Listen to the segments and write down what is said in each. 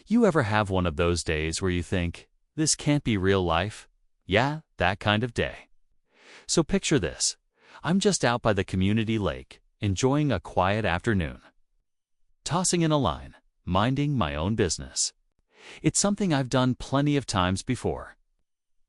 You ever have one of those days where you think, this can't be real life? Yeah, that kind of day. So picture this. I'm just out by the community lake, enjoying a quiet afternoon. Tossing in a line, minding my own business. It's something I've done plenty of times before.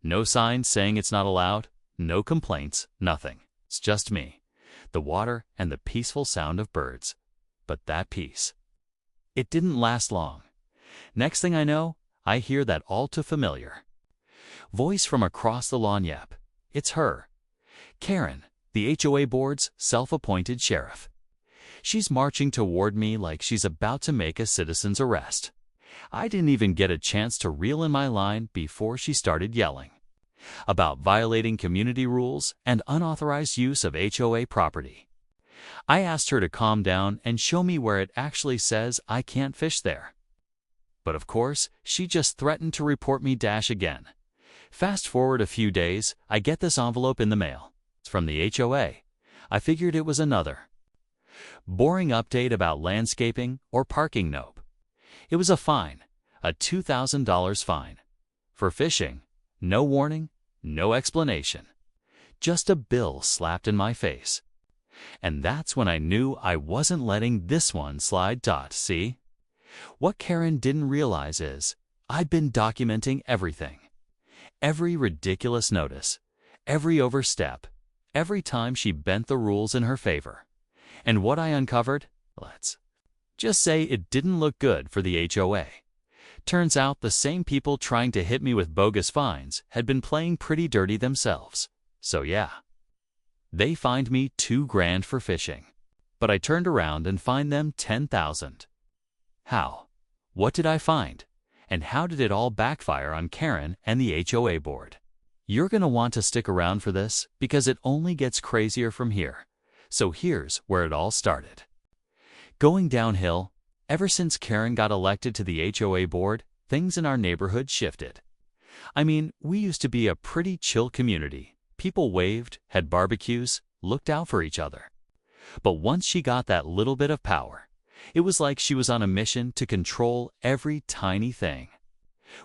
No signs saying it's not allowed, no complaints, nothing. It's just me, the water, and the peaceful sound of birds. But that peace. It didn't last long. Next thing I know, I hear that all too familiar voice from across the lawn. Yep, it's her. Karen, the HOA board's self-appointed sheriff. She's marching toward me like she's about to make a citizen's arrest. I didn't even get a chance to reel in my line before she started yelling about violating community rules and unauthorized use of HOA property. I asked her to calm down and show me where it actually says I can't fish there. But of course, she just threatened to report me again. Fast forward a few days, I get this envelope in the mail. It's from the HOA. I figured it was another boring update about landscaping or parking. Nope. It was a fine, a $2,000 fine. For fishing, no warning, no explanation. Just a bill slapped in my face. And that's when I knew I wasn't letting this one slide. See? What Karen didn't realize is, I'd been documenting everything. Every ridiculous notice, every overstep, every time she bent the rules in her favor. And what I uncovered? Let's just say it didn't look good for the HOA. Turns out the same people trying to hit me with bogus fines had been playing pretty dirty themselves. So yeah, they fined me $2,000 for fishing. But I turned around and fined them $10,000. How? What did I find? And how did it all backfire on Karen and the HOA board? You're going to want to stick around for this because it only gets crazier from here. So here's where it all started. Going downhill, ever since Karen got elected to the HOA board, things in our neighborhood shifted. I mean, we used to be a pretty chill community. People waved, had barbecues, looked out for each other. But once she got that little bit of power, it was like she was on a mission to control every tiny thing.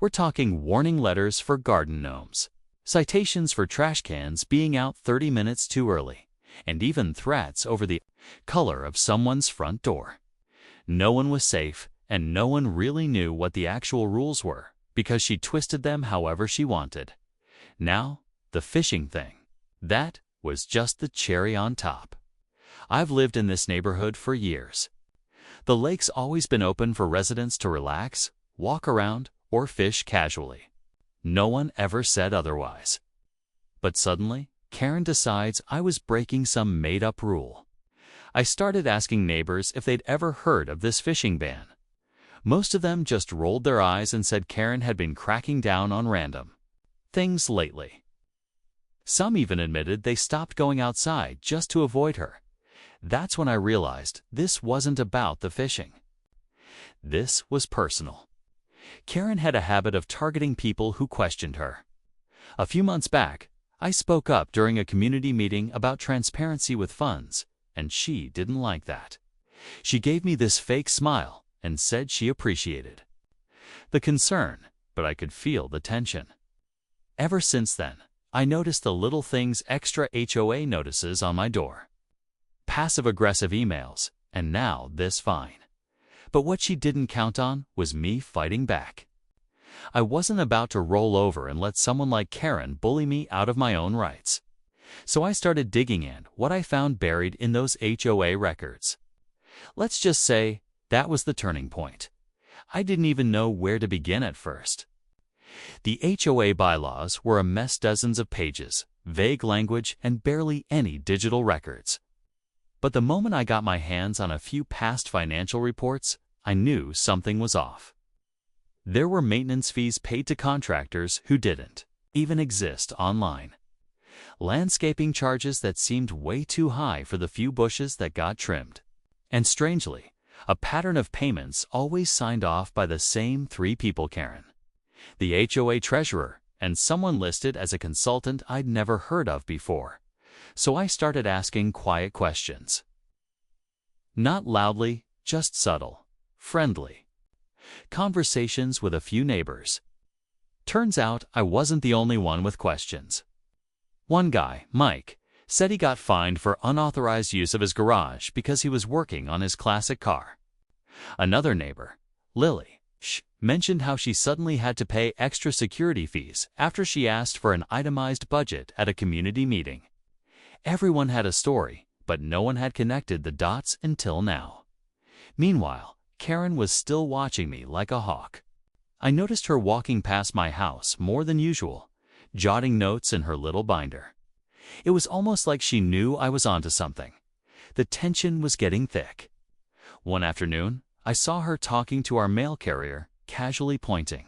We're talking warning letters for garden gnomes, citations for trash cans being out 30 minutes too early, and even threats over the color of someone's front door. No one was safe, and no one really knew what the actual rules were because she twisted them however she wanted. Now, the fishing thing. That was just the cherry on top. I've lived in this neighborhood for years. The lake's always been open for residents to relax, walk around, or fish casually. No one ever said otherwise. But suddenly, Karen decides I was breaking some made-up rule. I started asking neighbors if they'd ever heard of this fishing ban. Most of them just rolled their eyes and said Karen had been cracking down on random things lately. Some even admitted they stopped going outside just to avoid her. That's when I realized this wasn't about the fishing. This was personal. Karen had a habit of targeting people who questioned her. A few months back, I spoke up during a community meeting about transparency with funds, and she didn't like that. She gave me this fake smile and said she appreciated the concern, but I could feel the tension. Ever since then, I noticed the little things: extra HOA notices on my door, passive-aggressive emails, and now this fine. But what she didn't count on was me fighting back. I wasn't about to roll over and let someone like Karen bully me out of my own rights. So I started digging in what I found buried in those HOA records. Let's just say that was the turning point. I didn't even know where to begin at first. The HOA bylaws were a mess: dozens of pages, vague language, and barely any digital records. But the moment I got my hands on a few past financial reports, I knew something was off. There were maintenance fees paid to contractors who didn't even exist online. Landscaping charges that seemed way too high for the few bushes that got trimmed. And strangely, a pattern of payments always signed off by the same three people: Karen, the HOA treasurer, and someone listed as a consultant I'd never heard of before. So I started asking quiet questions. Not loudly, just subtle, friendly. Conversations with a few neighbors. Turns out I wasn't the only one with questions. One guy, Mike, said he got fined for unauthorized use of his garage because he was working on his classic car. Another neighbor, Lily, mentioned how she suddenly had to pay extra security fees after she asked for an itemized budget at a community meeting. Everyone had a story, but no one had connected the dots until now. Meanwhile, Karen was still watching me like a hawk. I noticed her walking past my house more than usual, jotting notes in her little binder. It was almost like she knew I was onto something. The tension was getting thick. One afternoon, I saw her talking to our mail carrier, casually pointing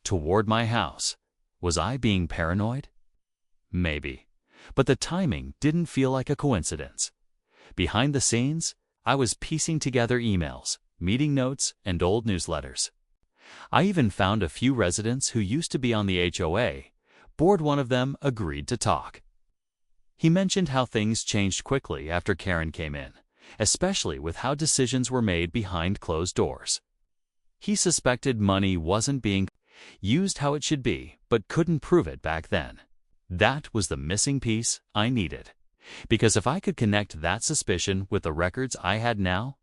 toward my house. Was I being paranoid? Maybe. But the timing didn't feel like a coincidence. Behind the scenes, I was piecing together emails, meeting notes, and old newsletters. I even found a few residents who used to be on the HOA. Board one of them agreed to talk. He mentioned how things changed quickly after Karen came in, especially with how decisions were made behind closed doors. He suspected money wasn't being used how it should be, but couldn't prove it back then. That was the missing piece I needed. Because if I could connect that suspicion with the records I had now,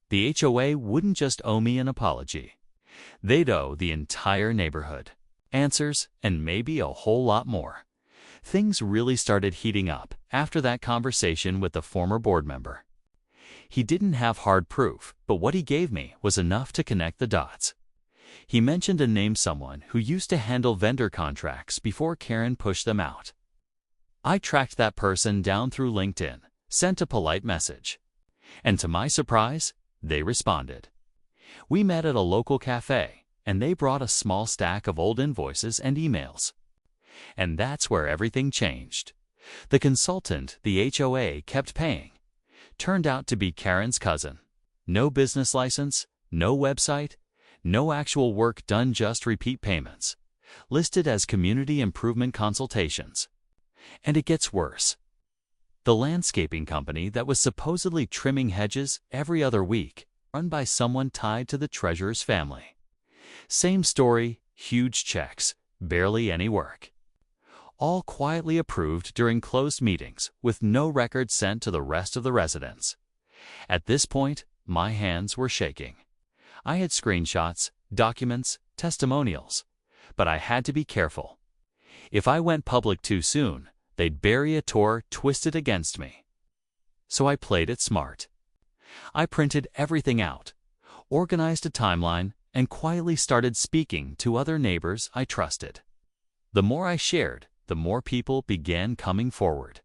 the HOA wouldn't just owe me an apology. They'd owe the entire neighborhood answers and maybe a whole lot more. Things really started heating up after that conversation with the former board member. He didn't have hard proof, but what he gave me was enough to connect the dots. He mentioned and named someone who used to handle vendor contracts before Karen pushed them out. I tracked that person down through LinkedIn, sent a polite message. And to my surprise, they responded. We met at a local cafe, and they brought a small stack of old invoices and emails. And that's where everything changed. The consultant the HOA kept paying turned out to be Karen's cousin. No business license, no website, no actual work done, just repeat payments, listed as community improvement consultations. And it gets worse. The landscaping company that was supposedly trimming hedges every other week, run by someone tied to the treasurer's family. Same story, huge checks, barely any work. All quietly approved during closed meetings with no record sent to the rest of the residents. At this point, my hands were shaking. I had screenshots, documents, testimonials, but I had to be careful. If I went public too soon, they'd bury a Tor twisted against me. So I played it smart. I printed everything out, organized a timeline, and quietly started speaking to other neighbors I trusted. The more I shared, the more people began coming forward.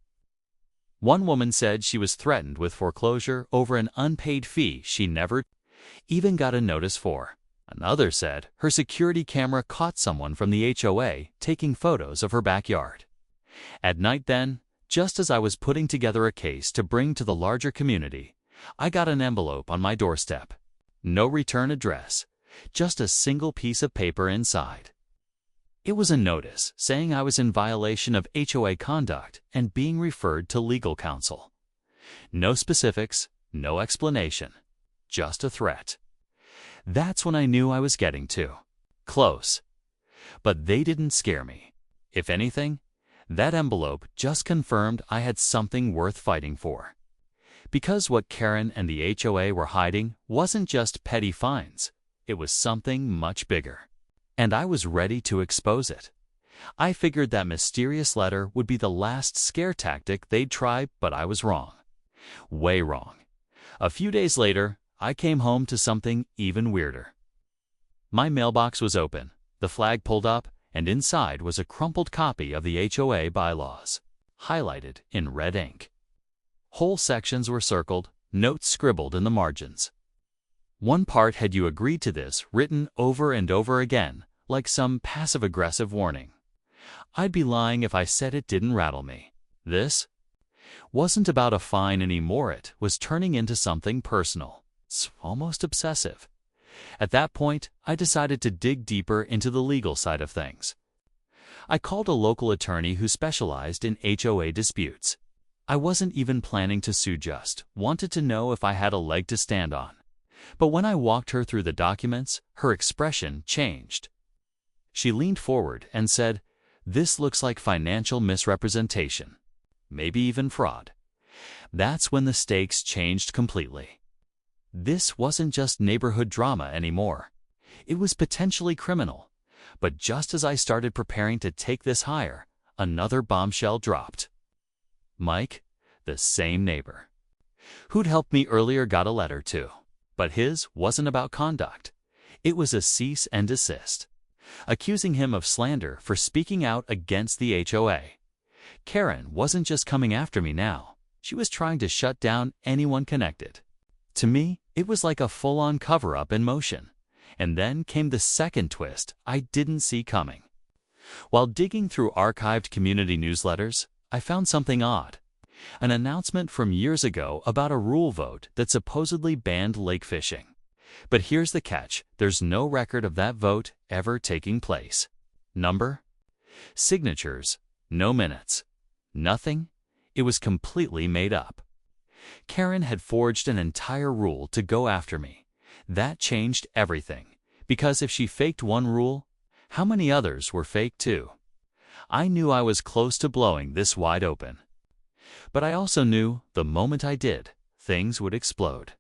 One woman said she was threatened with foreclosure over an unpaid fee she never even got a notice for. Another said her security camera caught someone from the HOA taking photos of her backyard. At night then, just as I was putting together a case to bring to the larger community, I got an envelope on my doorstep. No return address, just a single piece of paper inside. It was a notice saying I was in violation of HOA conduct and being referred to legal counsel. No specifics, no explanation, just a threat. That's when I knew I was getting too close. But they didn't scare me. If anything, that envelope just confirmed I had something worth fighting for. Because what Karen and the HOA were hiding wasn't just petty fines, it was something much bigger. And I was ready to expose it. I figured that mysterious letter would be the last scare tactic they'd try, but I was wrong. Way wrong. A few days later, I came home to something even weirder. My mailbox was open, the flag pulled up, and inside was a crumpled copy of the HOA bylaws, highlighted in red ink. Whole sections were circled, notes scribbled in the margins. One part had "You agreed to this" written over and over again, like some passive-aggressive warning. I'd be lying if I said it didn't rattle me. This wasn't about a fine anymore. It was turning into something personal, almost obsessive. At that point, I decided to dig deeper into the legal side of things. I called a local attorney who specialized in HOA disputes. I wasn't even planning to sue, just wanted to know if I had a leg to stand on. But when I walked her through the documents, her expression changed. She leaned forward and said, "This looks like financial misrepresentation, maybe even fraud." That's when the stakes changed completely. This wasn't just neighborhood drama anymore. It was potentially criminal. But just as I started preparing to take this higher, another bombshell dropped. Mike, the same neighbor who'd helped me earlier, got a letter too. But his wasn't about conduct. It was a cease and desist, accusing him of slander for speaking out against the HOA. Karen wasn't just coming after me now. She was trying to shut down anyone connected. To me, it was like a full-on cover-up in motion. And then came the second twist I didn't see coming. While digging through archived community newsletters, I found something odd. An announcement from years ago about a rule vote that supposedly banned lake fishing. But here's the catch: there's no record of that vote ever taking place. Number? Signatures? No minutes. Nothing? It was completely made up. Karen had forged an entire rule to go after me. That changed everything, because if she faked one rule, how many others were fake too? I knew I was close to blowing this wide open. But I also knew the moment I did, things would explode.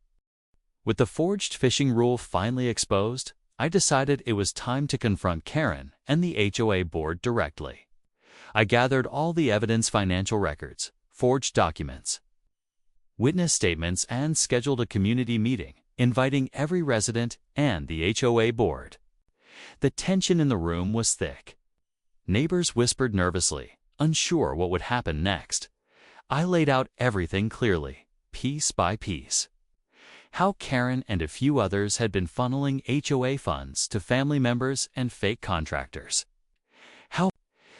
With the forged fishing rule finally exposed, I decided it was time to confront Karen and the HOA board directly. I gathered all the evidence: financial records, forged documents, witness statements, and scheduled a community meeting, inviting every resident and the HOA board. The tension in the room was thick. Neighbors whispered nervously, unsure what would happen next. I laid out everything clearly, piece by piece. How Karen and a few others had been funneling HOA funds to family members and fake contractors. How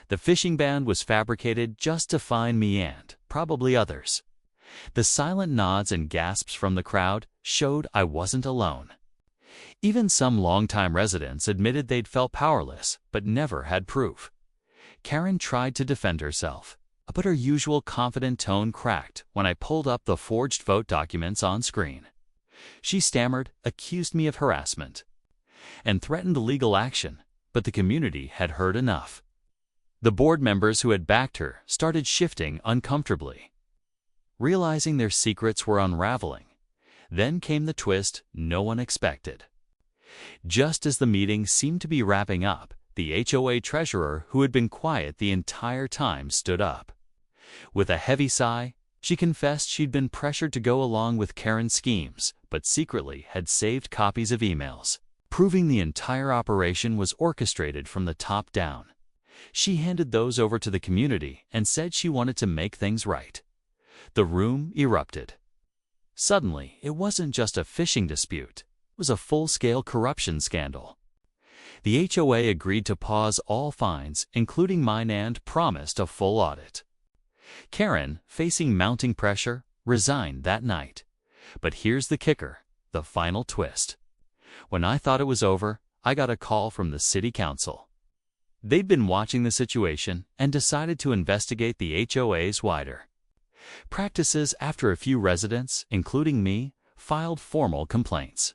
the fishing ban was fabricated just to find me and probably others. The silent nods and gasps from the crowd showed I wasn't alone. Even some longtime residents admitted they'd felt powerless, but never had proof. Karen tried to defend herself, but her usual confident tone cracked when I pulled up the forged vote documents on screen. She stammered, accused me of harassment, and threatened legal action, but the community had heard enough. The board members who had backed her started shifting uncomfortably, realizing their secrets were unraveling. Then came the twist no one expected. Just as the meeting seemed to be wrapping up, the HOA treasurer, who had been quiet the entire time, stood up. With a heavy sigh, she confessed she'd been pressured to go along with Karen's schemes, but secretly had saved copies of emails, proving the entire operation was orchestrated from the top down. She handed those over to the community and said she wanted to make things right. The room erupted. Suddenly, it wasn't just a fishing dispute. It was a full-scale corruption scandal. The HOA agreed to pause all fines, including mine, and promised a full audit. Karen, facing mounting pressure, resigned that night. But here's the kicker, the final twist. When I thought it was over, I got a call from the city council. They'd been watching the situation and decided to investigate the HOA's wider practices after a few residents, including me, filed formal complaints.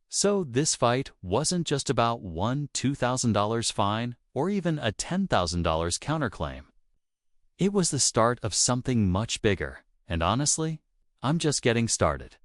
So this fight wasn't just about one $2,000 fine or even a $10,000 counterclaim. It was the start of something much bigger, and honestly, I'm just getting started.